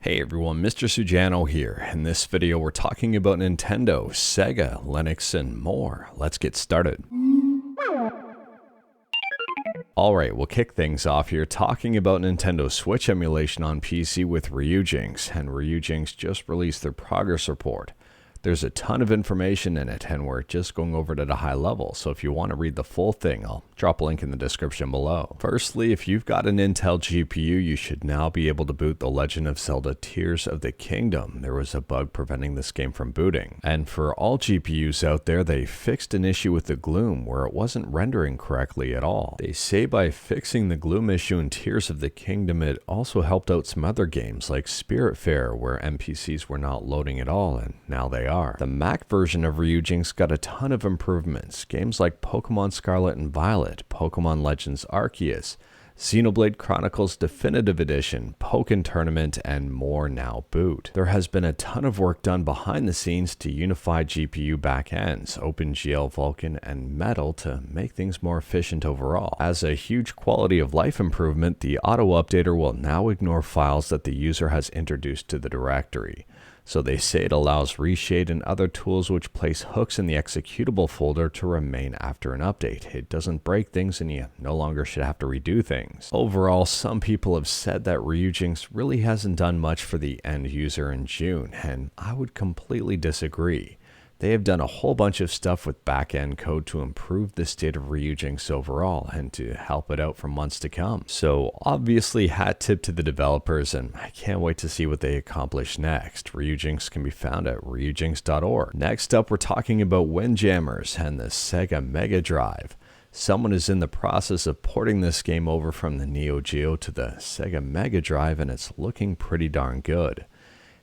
Hey everyone, Mr. Sujano here. In this video we're talking about Nintendo, Sega, Linux, and more. Let's get started. Alright, we'll kick things off here talking about Nintendo Switch emulation on PC with Ryujinx, and Ryujinx just released their progress report. There's a ton of information in it, and we're just going over it at a high level, so if you want to read the full thing, I'll drop a link in the description below. Firstly, if you've got an Intel GPU, you should now be able to boot The Legend of Zelda Tears of the Kingdom. There was a bug preventing this game from booting. And for all GPUs out there, they fixed an issue with the gloom where it wasn't rendering correctly at all. They say by fixing the gloom issue in Tears of the Kingdom, it also helped out some other games like Spiritfarer, where NPCs were not loading at all, and now they are. The Mac version of Ryujinx got a ton of improvements. Games like Pokemon Scarlet and Violet, Pokemon Legends Arceus, Xenoblade Chronicles Definitive Edition, Pokken Tournament, and more now boot. There has been a ton of work done behind the scenes to unify GPU backends, OpenGL, Vulkan, and Metal to make things more efficient overall. As a huge quality of life improvement, the auto updater will now ignore files that the user has introduced to the directory. So they say it allows reshade and other tools which place hooks in the executable folder to remain after an update. It doesn't break things and you no longer should have to redo things. Overall, some people have said that Ryujinx really hasn't done much for the end user in June, and I would completely disagree. They have done a whole bunch of stuff with back-end code to improve the state of Ryujinx overall and to help it out for months to come. So obviously hat tip to the developers, and I can't wait to see what they accomplish next. Ryujinx can be found at ryujinx.org. Next up, we're talking about Windjammers and the Sega Mega Drive. Someone is in the process of porting this game over from the Neo Geo to the Sega Mega Drive, and it's looking pretty darn good.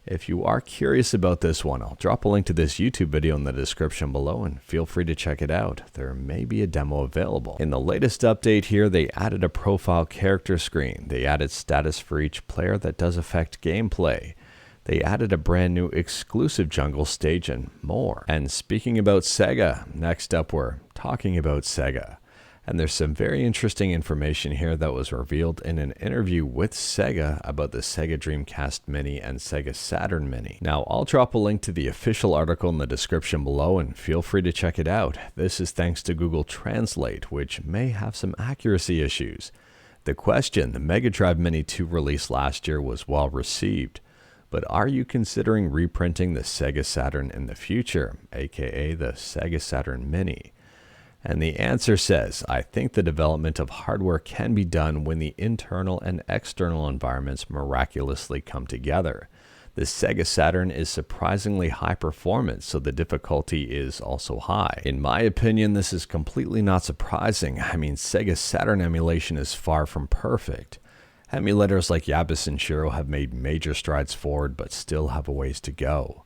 If you are curious about this one, I'll drop a link to this YouTube video in the description below and feel free to check it out. There may be a demo available. In the latest update here, they added a profile character screen. They added status for each player that does affect gameplay. They added a brand new exclusive jungle stage and more. And speaking about Sega, next up we're talking about Sega. And there's some very interesting information here that was revealed in an interview with Sega about the Sega Dreamcast Mini and Sega Saturn Mini. Now, I'll drop a link to the official article in the description below and feel free to check it out. This is thanks to Google Translate, which may have some accuracy issues. The question, the Mega Drive Mini 2 release last year was well received, but are you considering reprinting the Sega Saturn in the future, aka the Sega Saturn Mini? And the answer says, I think the development of hardware can be done when the internal and external environments miraculously come together. The Sega Saturn is surprisingly high performance, so the difficulty is also high. In my opinion, this is completely not surprising. I mean, Sega Saturn emulation is far from perfect. Emulators like Yabus and Shiro have made major strides forward, but still have a ways to go.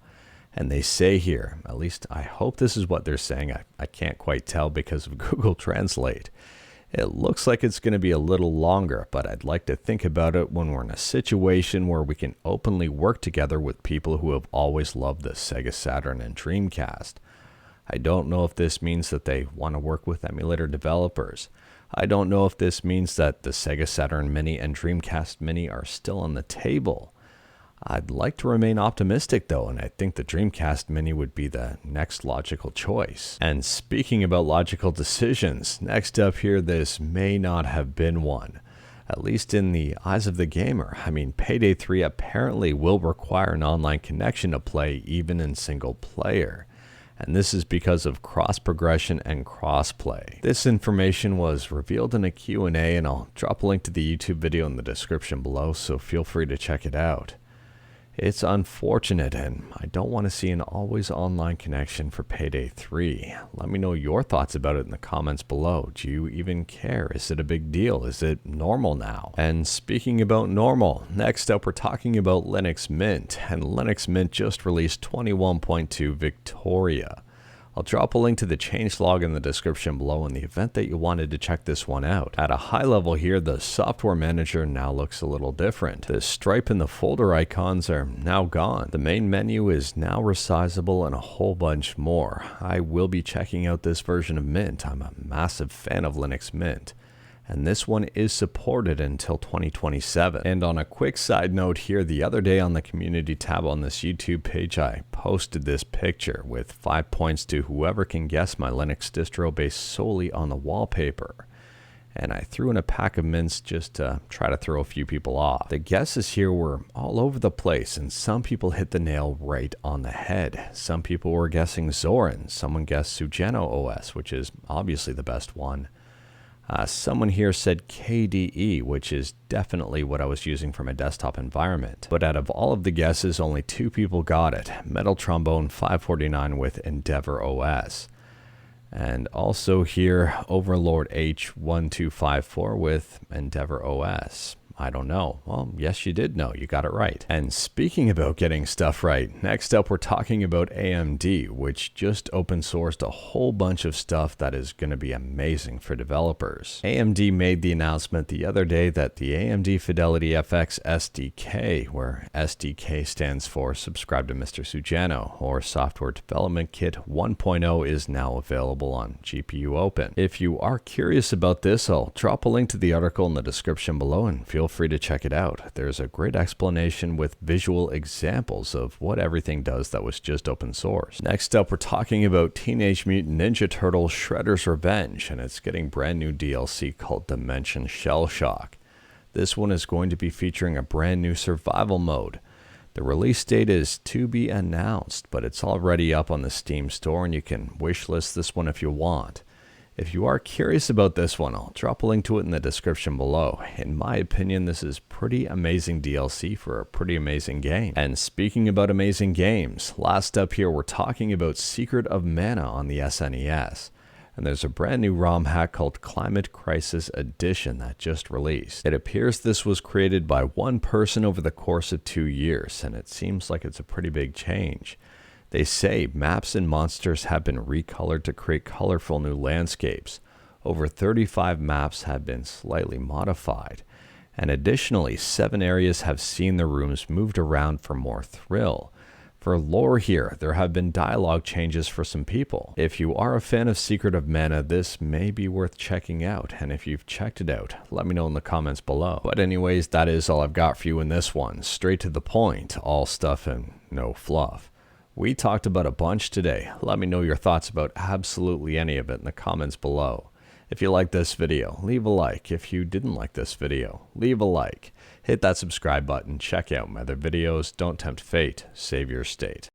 And they say here, at least I hope this is what they're saying, I can't quite tell because of Google Translate. It looks like it's going to be a little longer, but I'd like to think about it when we're in a situation where we can openly work together with people who have always loved the Sega Saturn and Dreamcast. I don't know if this means that they want to work with emulator developers. I don't know if this means that the Sega Saturn Mini and Dreamcast Mini are still on the table. I'd like to remain optimistic though, and I think the Dreamcast Mini would be the next logical choice. And speaking about logical decisions, next up here, this may not have been one. At least in the eyes of the gamer. I mean, Payday 3 apparently will require an online connection to play even in single player. And this is because of cross-progression and cross-play. This information was revealed in a Q&A, and I'll drop a link to the YouTube video in the description below, so feel free to check it out. It's unfortunate, and I don't want to see an always online connection for Payday 3. Let me know your thoughts about it in the comments below. Do you even care? Is it a big deal? Is it normal now? And speaking about normal, next up we're talking about Linux Mint, and Linux Mint just released 21.2 Victoria. I'll drop a link to the changelog in the description below in the event that you wanted to check this one out. At a high level here, the software manager now looks a little different. The stripe and the folder icons are now gone. The main menu is now resizable and a whole bunch more. I will be checking out this version of Mint. I'm a massive fan of Linux Mint. and this one is supported until 2027. And on a quick side note here, the other day on the community tab on this YouTube page, I posted this picture with 5 points to whoever can guess my Linux distro based solely on the wallpaper. And I threw in a pack of mints just to try to throw a few people off. The guesses here were all over the place, and some people hit the nail right on the head. Some people were guessing Zorin, someone guessed Sujano OS, which is obviously the best one. Someone here said KDE, which is definitely what I was using for my desktop environment. But out of all of the guesses, only 2 people got it. Metal Trombone 549 with Endeavor OS. And also here, Overlord H1254 with Endeavor OS. I don't know. Well, yes, you did know. You got it right. And speaking about getting stuff right, next up we're talking about AMD, which just open sourced a whole bunch of stuff that is going to be amazing for developers. AMD made the announcement the other day that the AMD Fidelity FX SDK, where SDK stands for Subscribe to Mr. Sujano, or Software Development Kit 1.0, is now available on GPU Open. If you are curious about this, I'll drop a link to the article in the description below and feel free to check it out. There's a great explanation with visual examples of what everything does that was just open source. Next up, we're talking about Teenage Mutant Ninja Turtles Shredder's Revenge, and it's getting brand new DLC called Dimension Shell Shock. This one is going to be featuring a brand new survival mode. The release date is to be announced, but it's already up on the Steam store and you can wishlist this one if you want. If you are curious about this one, I'll drop a link to it in the description below. In my opinion, this is pretty amazing DLC for a pretty amazing game. And speaking about amazing games, last up here we're talking about Secret of Mana on the SNES. And there's a brand new ROM hack called Climate Crisis Edition that just released. It appears this was created by one person over the course of 2 years, and it seems like it's a pretty big change. They say maps and monsters have been recolored to create colorful new landscapes. Over 35 maps have been slightly modified. And additionally, 7 areas have seen their rooms moved around for more thrill. For lore here, there have been dialogue changes for some people. If you are a fan of Secret of Mana, this may be worth checking out. And if you've checked it out, let me know in the comments below. But anyways, that is all I've got for you in this one. Straight to the point, all stuff and no fluff. We talked about a bunch today. Let me know your thoughts about absolutely any of it in the comments below. If you liked this video, leave a like. If you didn't like this video, leave a like. Hit that subscribe button. Check out my other videos. Don't tempt fate. Save your state.